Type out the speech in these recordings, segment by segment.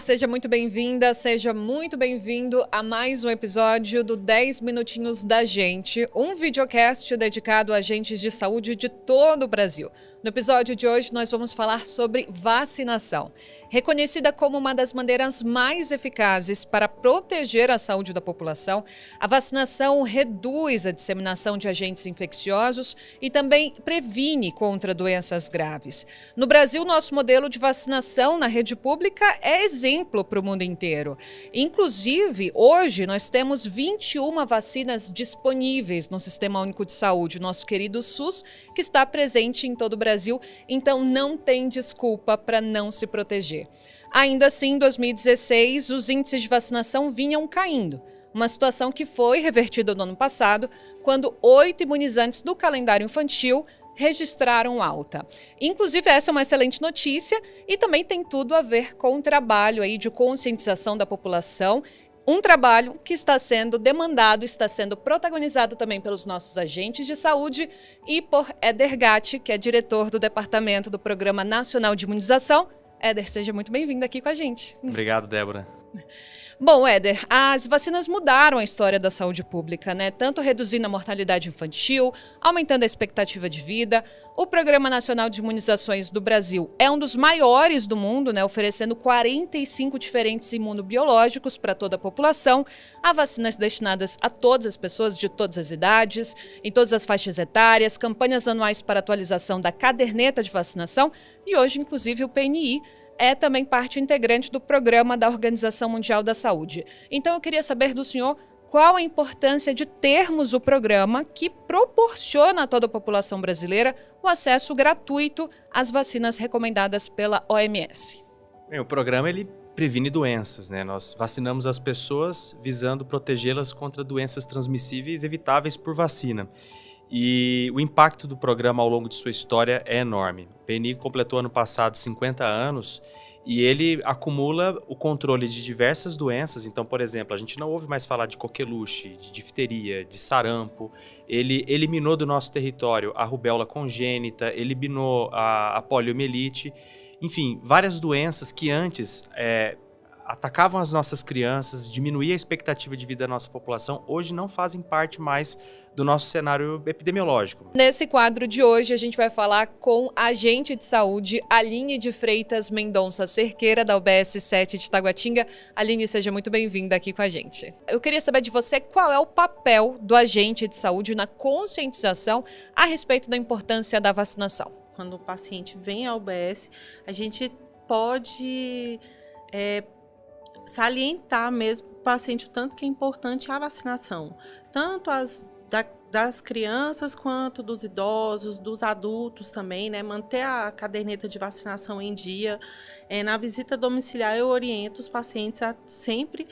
seja muito bem-vinda, seja muito bem-vindo a mais um episódio do 10 Minutinhos da Gente, um videocast dedicado a agentes de saúde de todo o Brasil. No episódio de hoje, nós vamos falar sobre vacinação. Reconhecida como uma das maneiras mais eficazes para proteger a saúde da população, a vacinação reduz a disseminação de agentes infecciosos e também previne contra doenças graves. No Brasil, nosso modelo de vacinação na rede pública é exemplo para o mundo inteiro. Inclusive, hoje nós temos 21 vacinas disponíveis no Sistema Único de Saúde, nosso querido SUS, que está presente em todo o Brasil, então não tem desculpa para não se proteger. Ainda assim, em 2016, os índices de vacinação vinham caindo, uma situação que foi revertida no ano passado, quando 8 imunizantes do calendário infantil registraram alta. Inclusive, essa é uma excelente notícia e também tem tudo a ver com o trabalho aí de conscientização da população, um trabalho que está sendo demandado, está sendo protagonizado também pelos nossos agentes de saúde e por Éder Gatti, que é diretor do Departamento do Programa Nacional de Imunização. Éder, seja muito bem-vindo aqui com a gente. Obrigado, Débora. Bom, Éder, as vacinas mudaram a história da saúde pública, né? Tanto reduzindo a mortalidade infantil, aumentando a expectativa de vida. O Programa Nacional de Imunizações do Brasil é um dos maiores do mundo, né? Oferecendo 45 diferentes imunobiológicos para toda a população. Há vacinas destinadas a todas as pessoas de todas as idades, em todas as faixas etárias, campanhas anuais para atualização da caderneta de vacinação e hoje, inclusive, o PNI é também parte integrante do programa da Organização Mundial da Saúde. Então, eu queria saber do senhor qual a importância de termos o programa que proporciona a toda a população brasileira o acesso gratuito às vacinas recomendadas pela OMS. O programa ele previne doenças, né? Nós vacinamos as pessoas visando protegê-las contra doenças transmissíveis evitáveis por vacina. E o impacto do programa ao longo de sua história é enorme. O PNI completou ano passado 50 anos e ele acumula o controle de diversas doenças. Então, por exemplo, a gente não ouve mais falar de coqueluche, de difteria, de sarampo. Ele eliminou do nosso território a rubéola congênita, eliminou a poliomielite. Enfim, várias doenças que antes atacavam as nossas crianças, diminuía a expectativa de vida da nossa população, hoje não fazem parte mais do nosso cenário epidemiológico. Nesse quadro de hoje, a gente vai falar com a agente de saúde, Aline de Freitas Mendonça Cerqueira, da UBS 7 de Taguatinga. Aline, seja muito bem-vinda aqui com a gente. Eu queria saber de você qual é o papel do agente de saúde na conscientização a respeito da importância da vacinação. Quando o paciente vem à UBS, a gente pode salientar mesmo para o paciente o tanto que é importante a vacinação, tanto das crianças quanto dos idosos, dos adultos também, né? Manter a caderneta de vacinação em dia. Na visita domiciliar, eu oriento os pacientes a sempre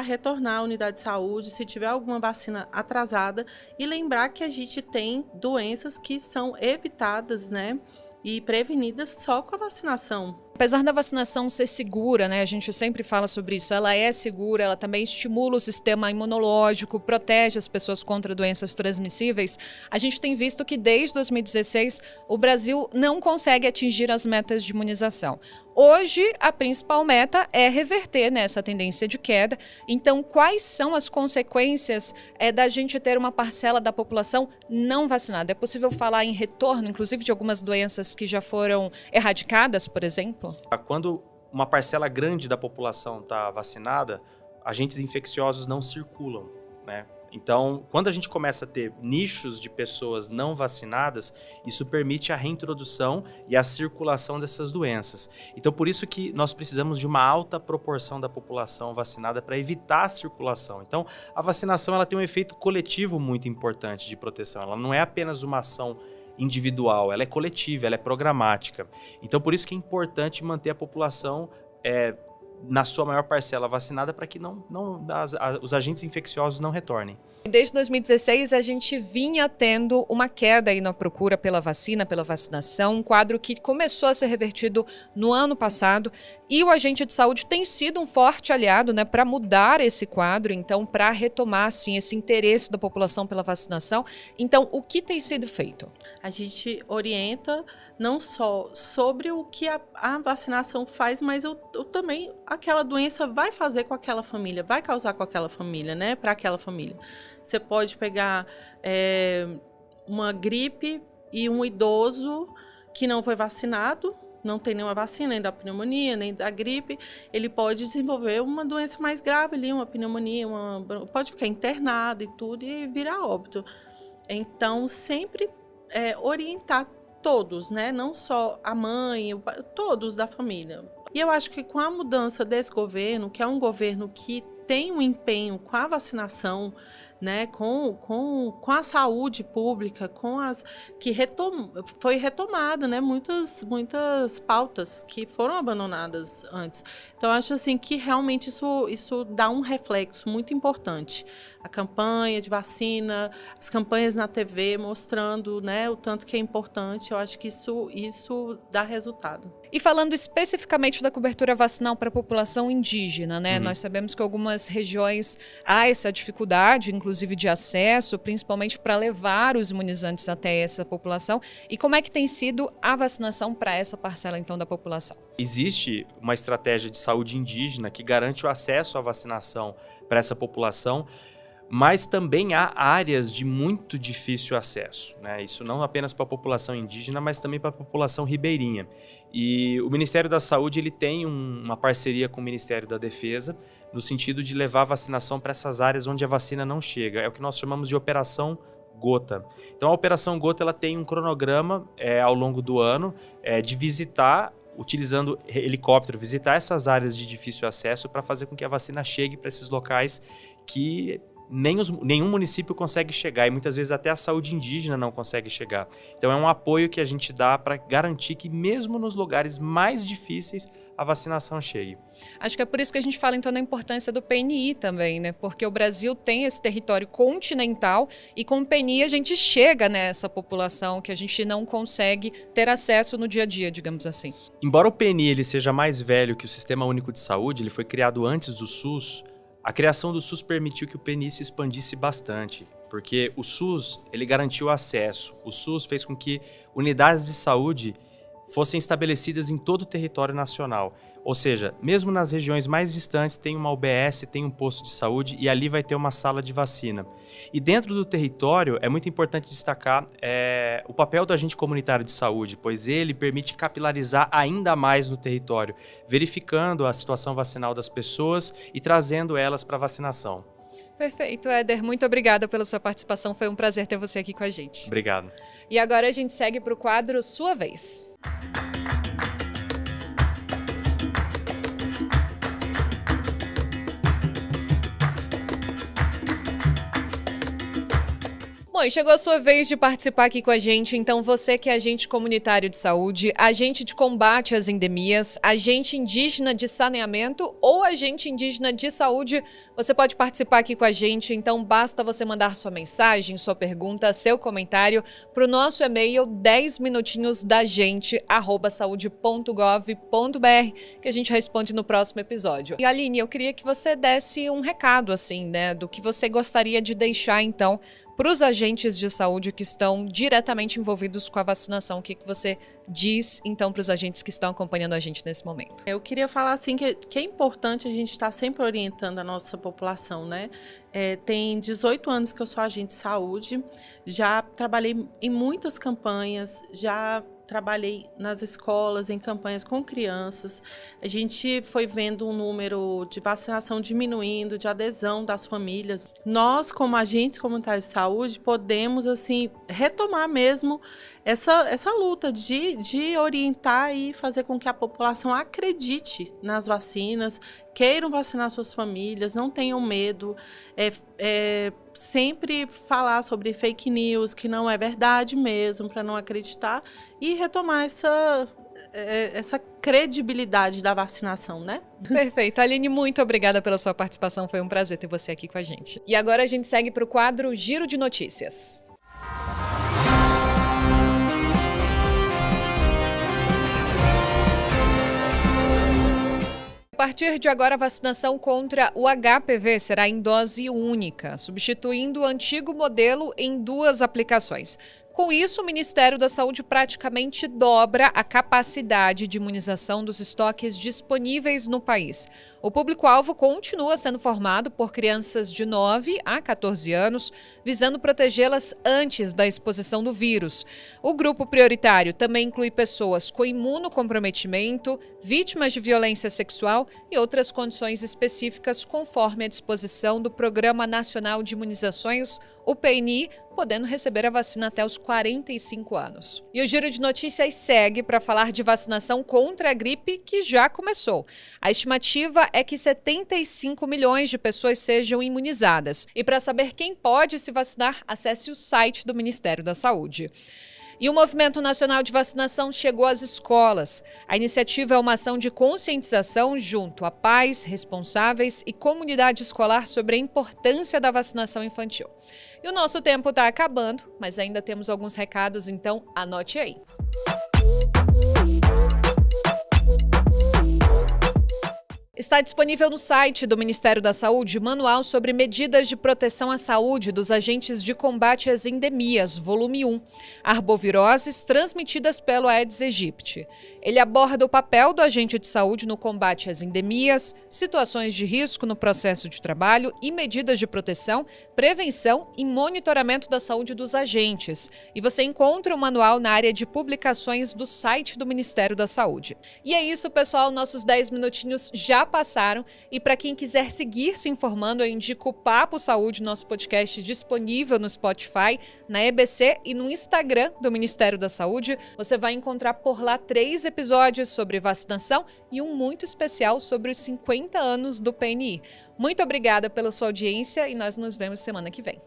retornar à unidade de saúde, se tiver alguma vacina atrasada, e lembrar que a gente tem doenças que são evitadas, né? E prevenidas só com a vacinação. Apesar da vacinação ser segura, né, a gente sempre fala sobre isso, ela é segura, ela também estimula o sistema imunológico, protege as pessoas contra doenças transmissíveis. A gente tem visto que desde 2016 o Brasil não consegue atingir as metas de imunização. Hoje, a principal meta é reverter essa tendência de queda. Então, quais são as consequências da gente ter uma parcela da população não vacinada? É possível falar em retorno, inclusive, de algumas doenças que já foram erradicadas, por exemplo? Quando uma parcela grande da população está vacinada, agentes infecciosos não circulam, né? Então, quando a gente começa a ter nichos de pessoas não vacinadas, isso permite a reintrodução e a circulação dessas doenças. Então, por isso que nós precisamos de uma alta proporção da população vacinada para evitar a circulação. Então, a vacinação ela tem um efeito coletivo muito importante de proteção. Ela não é apenas uma ação individual, ela é coletiva, ela é programática. Então, por isso que é importante manter a população na sua maior parcela vacinada para que os agentes infecciosos não retornem. Desde 2016, a gente vinha tendo uma queda aí na procura pela vacina, pela vacinação, um quadro que começou a ser revertido no ano passado, e o agente de saúde tem sido um forte aliado, né, para mudar esse quadro, então, para retomar, assim, esse interesse da população pela vacinação. Então, o que tem sido feito? A gente orienta não só sobre o que a vacinação faz, mas eu também aquela doença vai fazer com aquela família, vai causar com aquela família, né? Para aquela família. Você pode pegar uma gripe e um idoso que não foi vacinado, não tem nenhuma vacina, nem da pneumonia, nem da gripe, ele pode desenvolver uma doença mais grave ali, uma pneumonia, pode ficar internado e tudo e virar óbito. Então, sempre orientar todos, né? Não só a mãe, todos da família. E eu acho que com a mudança desse governo, que é um governo que tem um empenho com a vacinação, né, com a saúde pública, foi retomada, né, muitas pautas que foram abandonadas antes. Então, eu acho assim, que realmente isso dá um reflexo muito importante. A campanha de vacina, as campanhas na TV mostrando, né, o tanto que é importante, eu acho que isso dá resultado. E falando especificamente da cobertura vacinal para a população indígena, né? Nós sabemos que em algumas regiões há essa dificuldade, inclusive de acesso, principalmente para levar os imunizantes até essa população. E como é que tem sido a vacinação para essa parcela, então, da população? Existe uma estratégia de saúde indígena que garante o acesso à vacinação para essa população, mas também há áreas de muito difícil acesso, né? Isso não apenas para a população indígena, mas também para a população ribeirinha. E o Ministério da Saúde ele tem uma parceria com o Ministério da Defesa, no sentido de levar a vacinação para essas áreas onde a vacina não chega. É o que nós chamamos de Operação Gota. Então, a Operação Gota ela tem um cronograma ao longo do ano de visitar, utilizando helicóptero, visitar essas áreas de difícil acesso para fazer com que a vacina chegue para esses locais que nenhum município consegue chegar e muitas vezes até a saúde indígena não consegue chegar. Então é um apoio que a gente dá para garantir que mesmo nos lugares mais difíceis a vacinação chegue. Acho que é por isso que a gente fala então da importância do PNI também, né? Porque o Brasil tem esse território continental e com o PNI a gente chega nessa população que a gente não consegue ter acesso no dia a dia, digamos assim. Embora o PNI ele seja mais velho que o Sistema Único de Saúde, ele foi criado antes do SUS. A criação do SUS permitiu que o PNI se expandisse bastante, porque o SUS ele garantiu acesso. O SUS fez com que unidades de saúde fossem estabelecidas em todo o território nacional. Ou seja, mesmo nas regiões mais distantes tem uma UBS, tem um posto de saúde e ali vai ter uma sala de vacina. E dentro do território é muito importante destacar o papel do agente comunitário de saúde, pois ele permite capilarizar ainda mais no território, verificando a situação vacinal das pessoas e trazendo elas para a vacinação. Perfeito, Éder. Muito obrigada pela sua participação. Foi um prazer ter você aqui com a gente. Obrigado. E agora a gente segue para o quadro Sua Vez. Bom, e chegou a sua vez de participar aqui com a gente, então você que é agente comunitário de saúde, agente de combate às endemias, agente indígena de saneamento ou agente indígena de saúde, você pode participar aqui com a gente, então basta você mandar sua mensagem, sua pergunta, seu comentário para o nosso e-mail 10minutinhosdagente@saude.gov.br, que a gente responde no próximo episódio. E Aline, eu queria que você desse um recado, assim, né, do que você gostaria de deixar, então, para os agentes de saúde que estão diretamente envolvidos com a vacinação. O que você diz, então, para os agentes que estão acompanhando a gente nesse momento? Eu queria falar, assim, que é importante a gente estar sempre orientando a nossa população, né? Tem 18 anos que eu sou agente de saúde, já trabalhei em muitas campanhas, já trabalhei nas escolas, em campanhas com crianças. A gente foi vendo um número de vacinação diminuindo, de adesão das famílias. Nós, como agentes comunitários de saúde, podemos, assim, retomar mesmo essa luta de orientar e fazer com que a população acredite nas vacinas, queiram vacinar suas famílias, não tenham medo, sempre falar sobre fake news, que não é verdade mesmo, para não acreditar, e retomar essa credibilidade da vacinação, né? Perfeito. Aline, muito obrigada pela sua participação, foi um prazer ter você aqui com a gente. E agora a gente segue para o quadro Giro de Notícias. A partir de agora, a vacinação contra o HPV será em dose única, substituindo o antigo modelo em 2 aplicações. Com isso, o Ministério da Saúde praticamente dobra a capacidade de imunização dos estoques disponíveis no país. O público-alvo continua sendo formado por crianças de 9 a 14 anos, visando protegê-las antes da exposição do vírus. O grupo prioritário também inclui pessoas com imunocomprometimento, vítimas de violência sexual e outras condições específicas conforme a disposição do Programa Nacional de Imunizações, o PNI, podendo receber a vacina até os 45 anos. E o Giro de Notícias segue para falar de vacinação contra a gripe, que já começou. A estimativa é que 75 milhões de pessoas sejam imunizadas. E para saber quem pode se vacinar, acesse o site do Ministério da Saúde. E o Movimento Nacional de Vacinação chegou às escolas. A iniciativa é uma ação de conscientização junto a pais, responsáveis e comunidade escolar sobre a importância da vacinação infantil. E o nosso tempo está acabando, mas ainda temos alguns recados, então anote aí. Está disponível no site do Ministério da Saúde manual sobre medidas de proteção à saúde dos agentes de combate às endemias, volume 1, arboviroses transmitidas pelo Aedes aegypti. Ele aborda o papel do agente de saúde no combate às endemias, situações de risco no processo de trabalho e medidas de proteção, prevenção e monitoramento da saúde dos agentes. E você encontra o manual na área de publicações do site do Ministério da Saúde. E é isso, pessoal, nossos 10 minutinhos já passaram, e para quem quiser seguir se informando, eu indico o Papo Saúde, nosso podcast disponível no Spotify, na EBC e no Instagram do Ministério da Saúde. Você vai encontrar por lá 3 episódios sobre vacinação e um muito especial sobre os 50 anos do PNI. Muito obrigada pela sua audiência e nós nos vemos semana que vem.